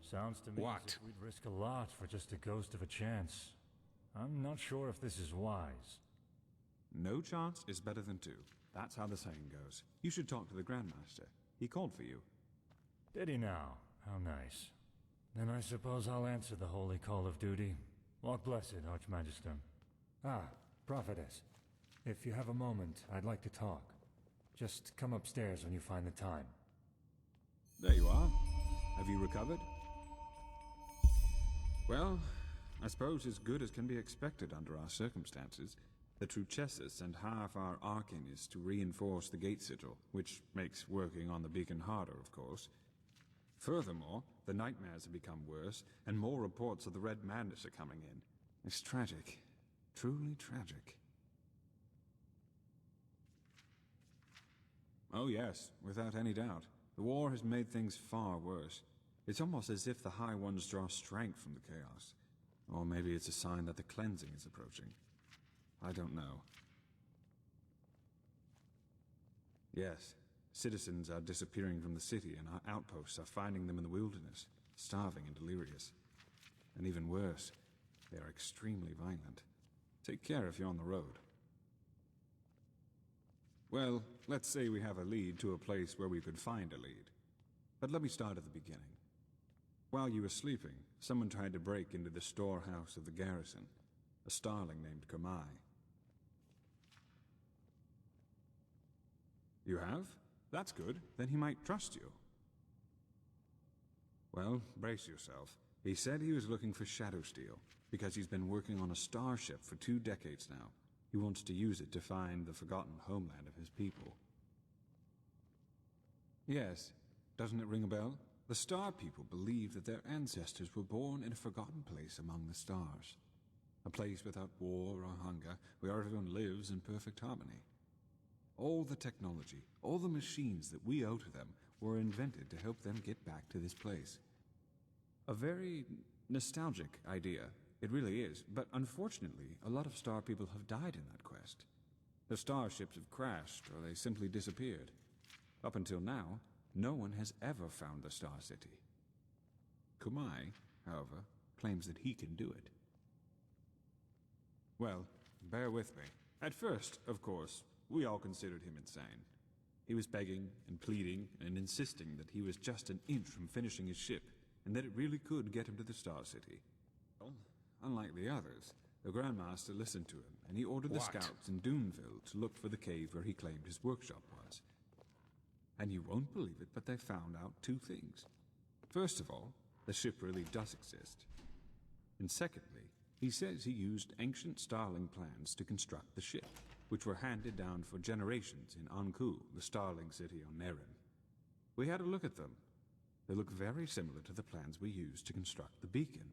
Sounds to me as What? if we'd risk a lot for just a ghost of a chance. I'm not sure if this is wise. No chance is better than two. That's how the saying goes. You should talk to the Grandmaster. He called for you. Did he now? How nice. Then I suppose I'll answer the holy call of duty. Walk blessed, Archmagister. Ah, Prophetess. If you have a moment, I'd like to talk. Just come upstairs when you find the time. There you are. Have you recovered? Well, I suppose as good as can be expected under our circumstances. The Truchessus sent half our Arcanists to reinforce the gate sigil, which makes working on the beacon harder, of course. Furthermore, the nightmares have become worse, and more reports of the Red Madness are coming in. It's tragic. Truly tragic. Oh yes, without any doubt. The war has made things far worse. It's almost as if the High Ones draw strength from the chaos. Or maybe it's a sign that the cleansing is approaching. I don't know. Yes, citizens are disappearing from the city, and our outposts are finding them in the wilderness, starving and delirious. And even worse, they are extremely violent. Take care if you're on the road. Well, let's say we have a lead to a place where we could find a lead. But let me start at the beginning. While you were sleeping, someone tried to break into the storehouse of the garrison. A starling named Kamai. You have? That's good. Then he might trust you. Well, brace yourself. He said he was looking for Shadowsteel, because he's been working on a starship for 2 decades now. He wants to use it to find the forgotten homeland of his people. Yes. Doesn't it ring a bell? The Star People believe that their ancestors were born in a forgotten place among the stars. A place without war or hunger, where everyone lives in perfect harmony. All the technology, all the machines that we owe to them were invented to help them get back to this place. A very nostalgic idea. It really is, but unfortunately, a lot of Star People have died in that quest. The starships have crashed, or they simply disappeared. Up until now, no one has ever found the Star City. Kumai, however, claims that he can do it. Well, bear with me. At first, of course, we all considered him insane. He was begging and pleading and insisting that he was just an inch from finishing his ship, and that it really could get him to the Star City. Well, unlike the others, the Grandmaster listened to him, and he ordered the scouts in Duneville to look for the cave where he claimed his workshop was. And you won't believe it, but they found out 2 things. First of all, the ship really does exist. And secondly, he says he used ancient Starling plans to construct the ship, which were handed down for generations in Anku, the Starling city on Naren. We had a look at them. They look very similar to the plans we used to construct the beacon.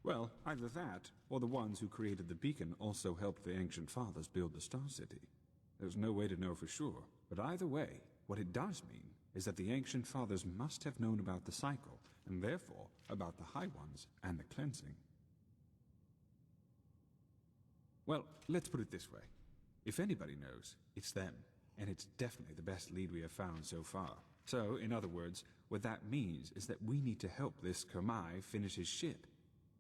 Well, either that, or the ones who created the beacon also helped the Ancient Fathers build the Star City. There's no way to know for sure, but either way, what it does mean is that the Ancient Fathers must have known about the cycle, and therefore about the High Ones and the cleansing. Well, let's put it this way. If anybody knows, it's them, and it's definitely the best lead we have found so far. So, in other words, what that means is that we need to help this Kamai finish his ship,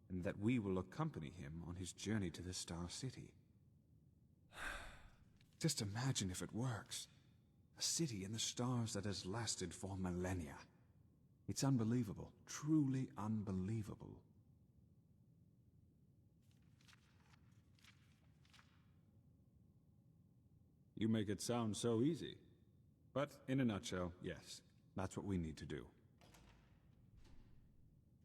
and that we will accompany him on his journey to the Star City. Just imagine if it works. A city in the stars that has lasted for millennia. It's unbelievable, truly unbelievable. You make it sound so easy. But in a nutshell, yes, that's what we need to do.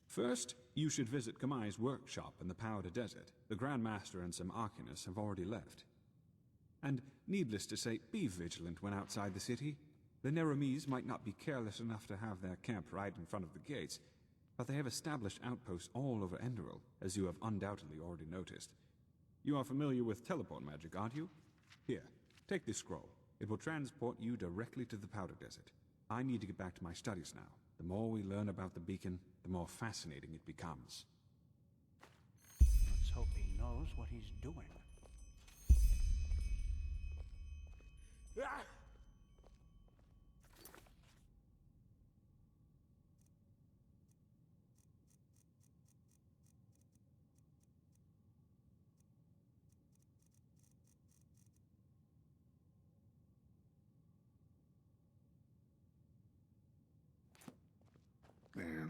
First, you should visit Kamai's workshop in the Powder Desert. The Grandmaster and some Arcanists have already left. And, needless to say, be vigilant when outside the city. The Neramis might not be careless enough to have their camp right in front of the gates, but they have established outposts all over Enderal, as you have undoubtedly already noticed. You are familiar with teleport magic, aren't you? Here, take this scroll. It will transport you directly to the Powder Desert. I need to get back to my studies now. The more we learn about the beacon, the more fascinating it becomes. Let's hope he knows what he's doing.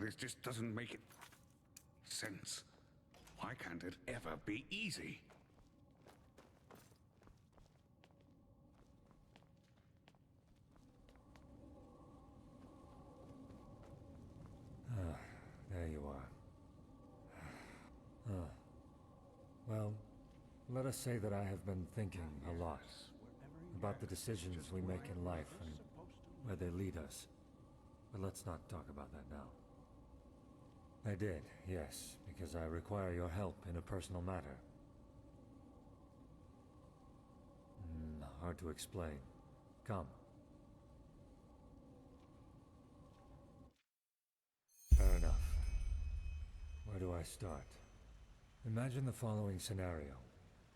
This just doesn't make it sense. Why can't it ever be easy? There you are. Well, let us say that I have been thinking a lot about the decisions we make in life and where they lead us. But let's not talk about that now. I did, yes, because I require your help in a personal matter. Hard to explain. Come. Fair enough. Where do I start? Imagine the following scenario.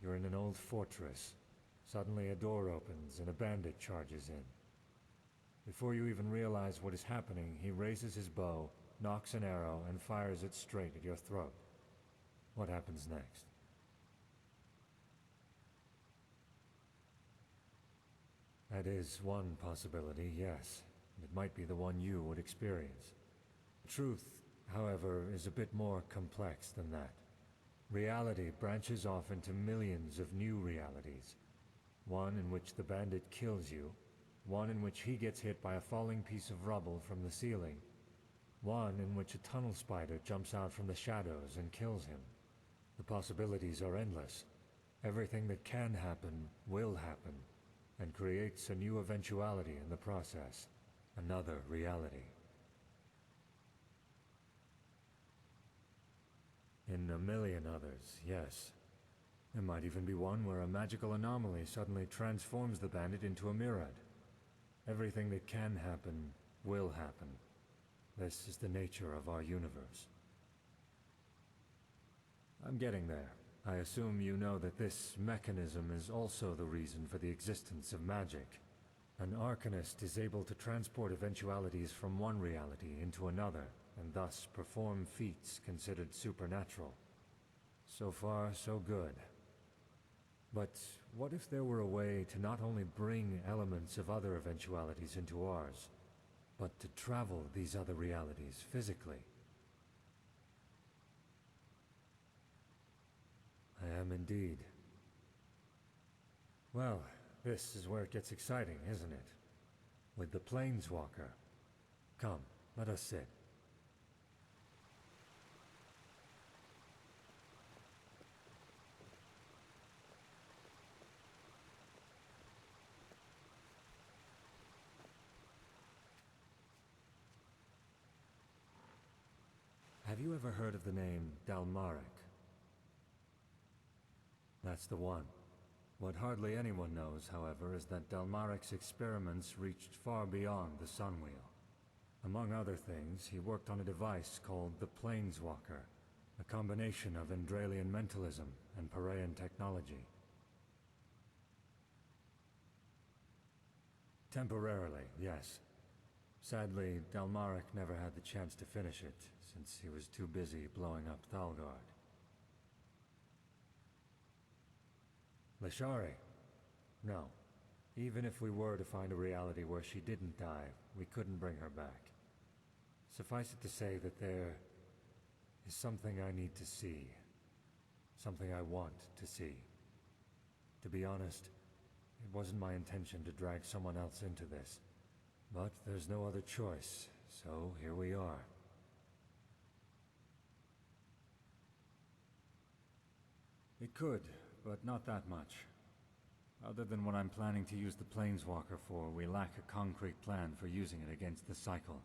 You're in an old fortress. Suddenly a door opens and a bandit charges in. Before you even realize what is happening, he raises his bow, nocks an arrow, and fires it straight at your throat. What happens next? That is one possibility, yes. It might be the one you would experience. The truth, however, is a bit more complex than that. Reality branches off into millions of new realities. One in which the bandit kills you, one in which he gets hit by a falling piece of rubble from the ceiling, one in which a tunnel spider jumps out from the shadows and kills him. The possibilities are endless. Everything that can happen will happen, and creates a new eventuality in the process, another reality. In a million others, yes. There might even be one where a magical anomaly suddenly transforms the bandit into a Mirad. Everything that can happen will happen. This is the nature of our universe. I'm getting there. I assume you know that this mechanism is also the reason for the existence of magic. An Arcanist is able to transport eventualities from one reality into another, and thus perform feats considered supernatural. So far, so good. But what if there were a way to not only bring elements of other eventualities into ours, but to travel these other realities physically? I am indeed. Well, this is where it gets exciting, isn't it? With the Planeswalker. Come, let us sit. Have you ever heard of the name Dalmaric? That's the one. What hardly anyone knows, however, is that Dalmaric's experiments reached far beyond the Sunwheel. Among other things, he worked on a device called the Planeswalker, a combination of Andralian mentalism and Paraean technology. Temporarily, yes. Sadly, Dalmaric never had the chance to finish it, since he was too busy blowing up Thalgard. Lashari? No. Even if we were to find a reality where she didn't die, we couldn't bring her back. Suffice it to say that there is something I need to see. Something I want to see. To be honest, it wasn't my intention to drag someone else into this. But there's no other choice, so here we are. It could, but not that much. Other than what I'm planning to use the Planeswalker for, we lack a concrete plan for using it against the Cycle.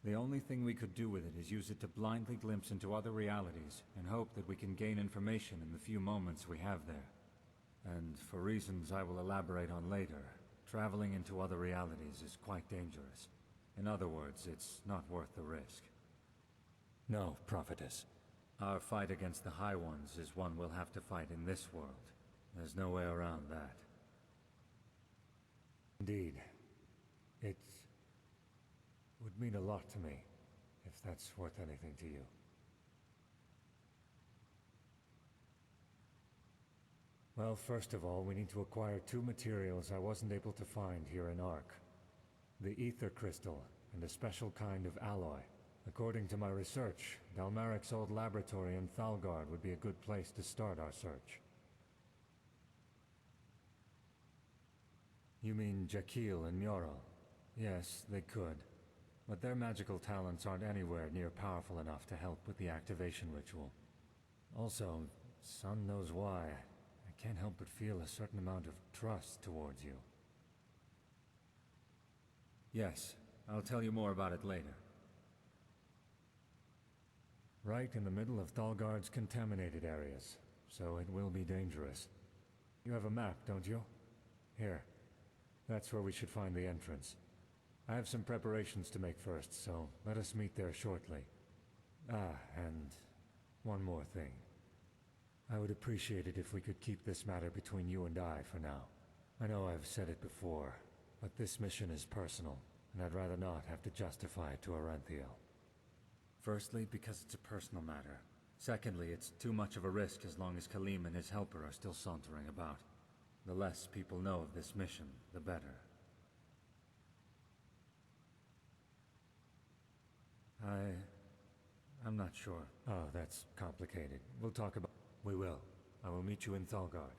The only thing we could do with it is use it to blindly glimpse into other realities, and hope that we can gain information in the few moments we have there. And for reasons I will elaborate on later, traveling into other realities is quite dangerous. In other words, it's not worth the risk. No, Prophetess. Our fight against the High Ones is one we'll have to fight in this world. There's no way around that. Indeed. It would mean a lot to me, if that's worth anything to you. Well, first of all, we need to acquire two materials I wasn't able to find here in Ark. The Ether Crystal, and a special kind of alloy. According to my research, Dalmaric's old laboratory in Thalgard would be a good place to start our search. You mean Jakil and Muriel? Yes, they could. But their magical talents aren't anywhere near powerful enough to help with the activation ritual. Also, Sun knows why. I can't help but feel a certain amount of trust towards you. Yes, I'll tell you more about it later. Right in the middle of Thalgard's contaminated areas, so it will be dangerous. You have a map, don't you? Here. That's where we should find the entrance. I have some preparations to make first, so let us meet there shortly. Ah, and one more thing. I would appreciate it if we could keep this matter between you and I for now. I know I've said it before, but this mission is personal, and I'd rather not have to justify it to Aranthiel. Firstly, because it's a personal matter. Secondly, it's too much of a risk as long as Kalim and his helper are still sauntering about. The less people know of this mission, the better. I'm not sure. Oh, that's complicated. We'll talk about... We will. I will meet you in Thalgard.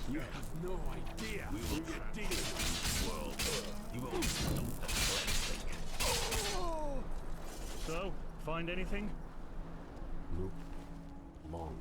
You have no idea who you're dealing with. You won't stop the cleansing. So, find anything? Look long.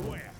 swear.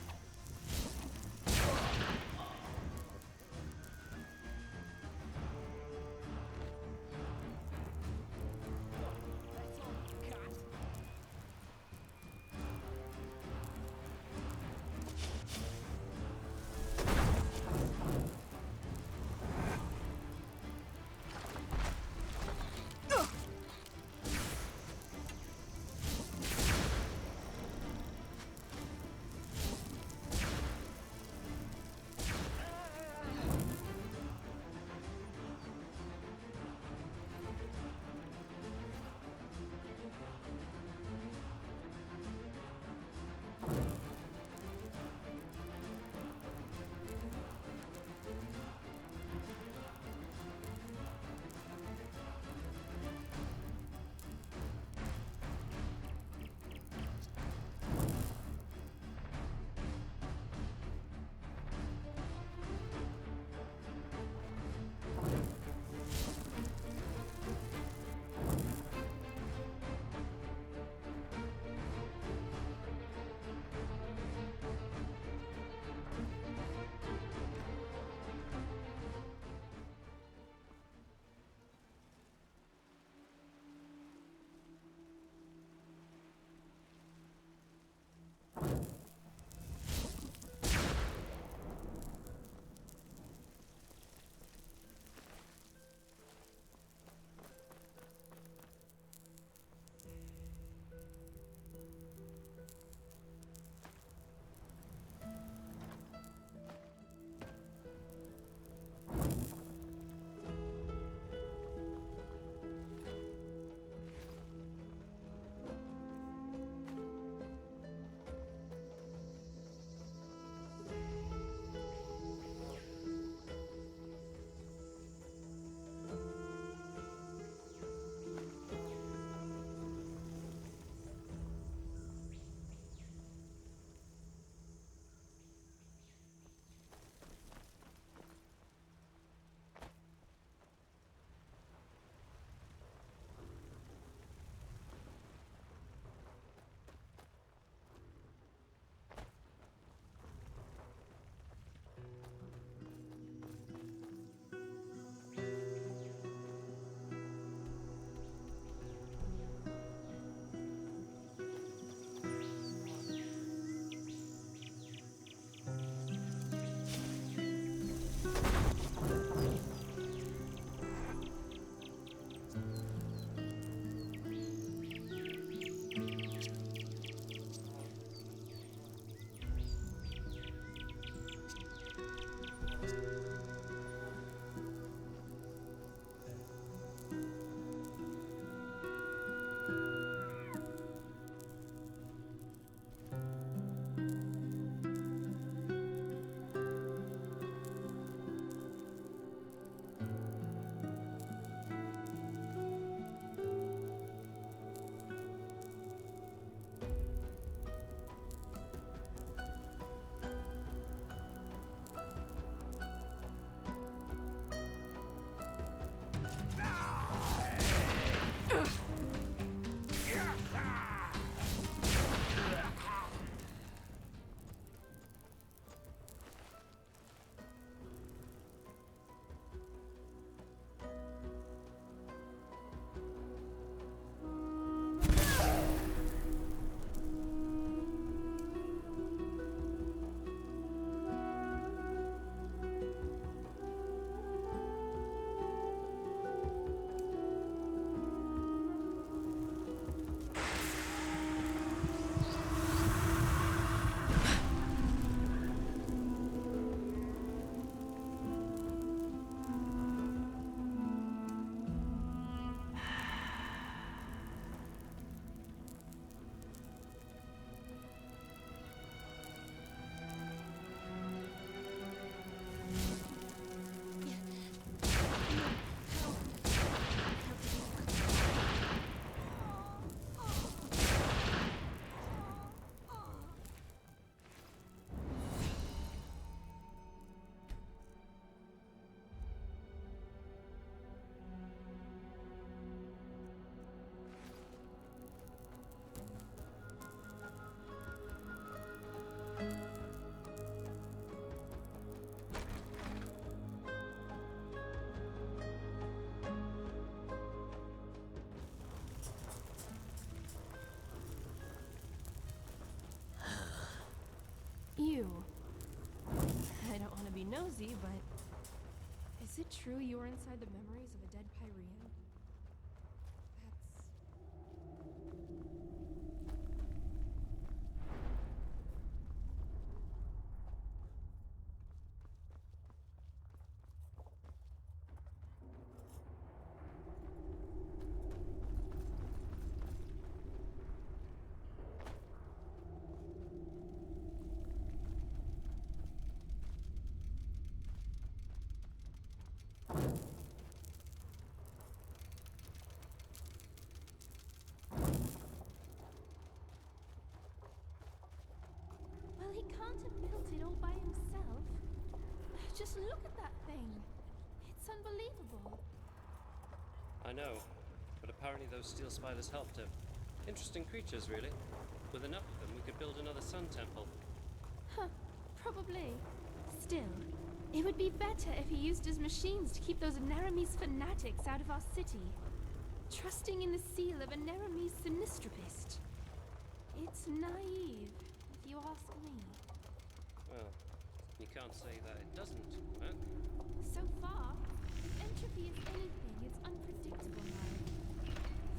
nosy, but... Is it true you were inside the memories of a dead Pyrean? That's... Well, he can't have built it all by himself. Just look at that thing. It's unbelievable. I know, but apparently those steel spiders helped him. Interesting creatures, really. With enough of them, we could build another sun temple. Huh, probably. Still, it would be better if he used his machines to keep those Neramese fanatics out of our city. Trusting in the seal of a Neramese Sinistropist. It's naive, if you ask me. Well, you can't say that it doesn't work. So far, if entropy is anything, it's unpredictable now.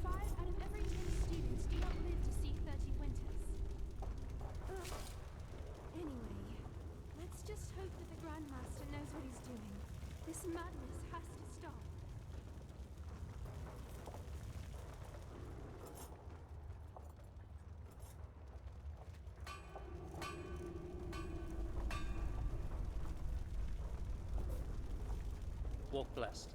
5 out of every 10 students do not live to see 30 winters. Ugh. Anyway, let's just hope that the Grandmaster knows what he's doing. This madness has to stop. Walk blessed.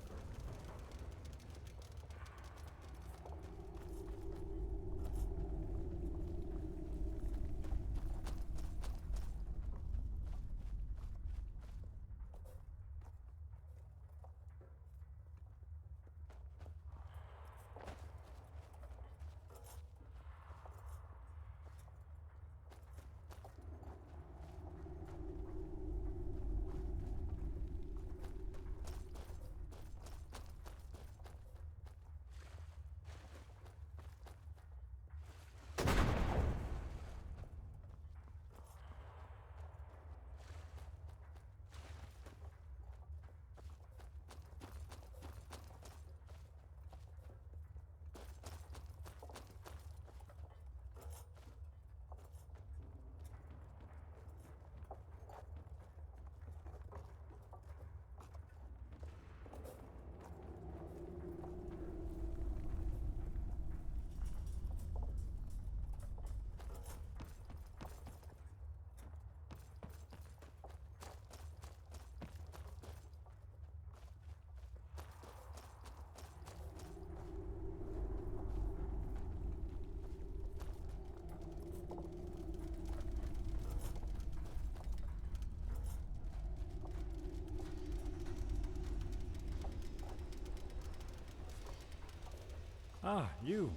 Ah, you.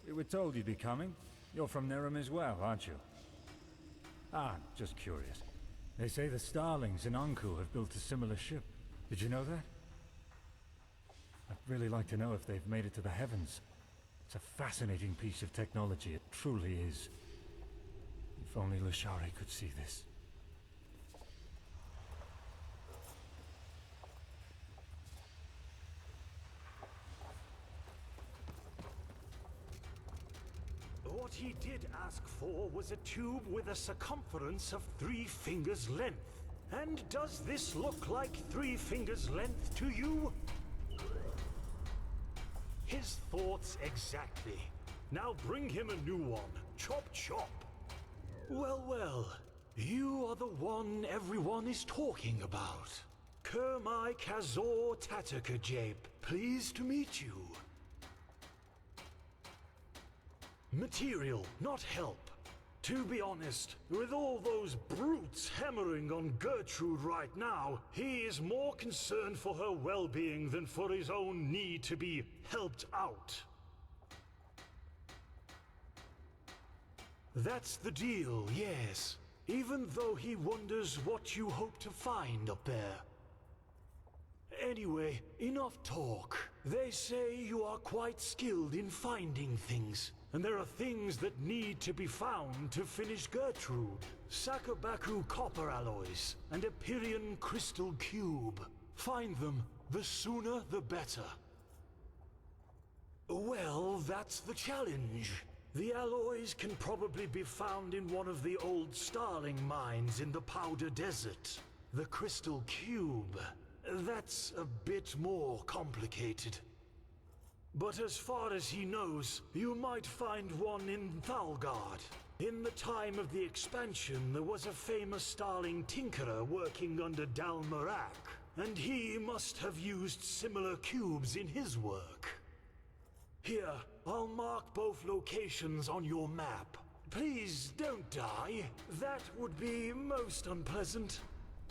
We were told you'd be coming. You're from Nerum as well, aren't you? Ah, just curious. They say the Starlings in Anku have built a similar ship. Did you know that? I'd really like to know if they've made it to the heavens. It's a fascinating piece of technology, it truly is. If only Lashari could see this. What he did ask for was a tube with a circumference of 3 fingers' length. And does this look like 3 fingers' length to you? His thoughts exactly. Now bring him a new one. Chop chop. Well, well. You are the one everyone is talking about. Kermai Kazor Tatakajape. Pleased to meet you. Material, not help. To be honest, with all those brutes hammering on Gertrude right now, he is more concerned for her well-being than for his own need to be helped out. That's the deal, yes. Even though he wonders what you hope to find up there. Anyway, enough talk. They say you are quite skilled in finding things. and there are things that need to be found to finish Gertrude. Sakabaku copper alloys and a Pyrian crystal cube. Find them, the sooner the better. Well, that's the challenge. The alloys can probably be found in one of the old Starling mines in the Powder Desert. The crystal cube, that's a bit more complicated. But as far as he knows, you might find one in Thalgard. In the time of the expansion, there was a famous Starling tinkerer working under Dalmarak, and he must have used similar cubes in his work. Here, I'll mark both locations on your map. Please don't die. That would be most unpleasant.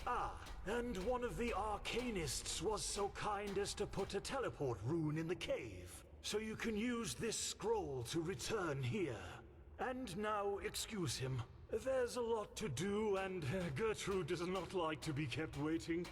Ah, and one of the Arcanists was so kind as to put a teleport rune in the cave, so you can use this scroll to return here. And now, excuse him. There's a lot to do, and Gertrude does not like to be kept waiting.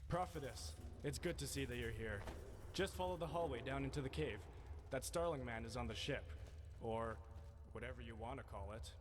Prophetess, it's good to see that you're here. Just follow the hallway down into the cave. That Starling man is on the ship. Or whatever you want to call it.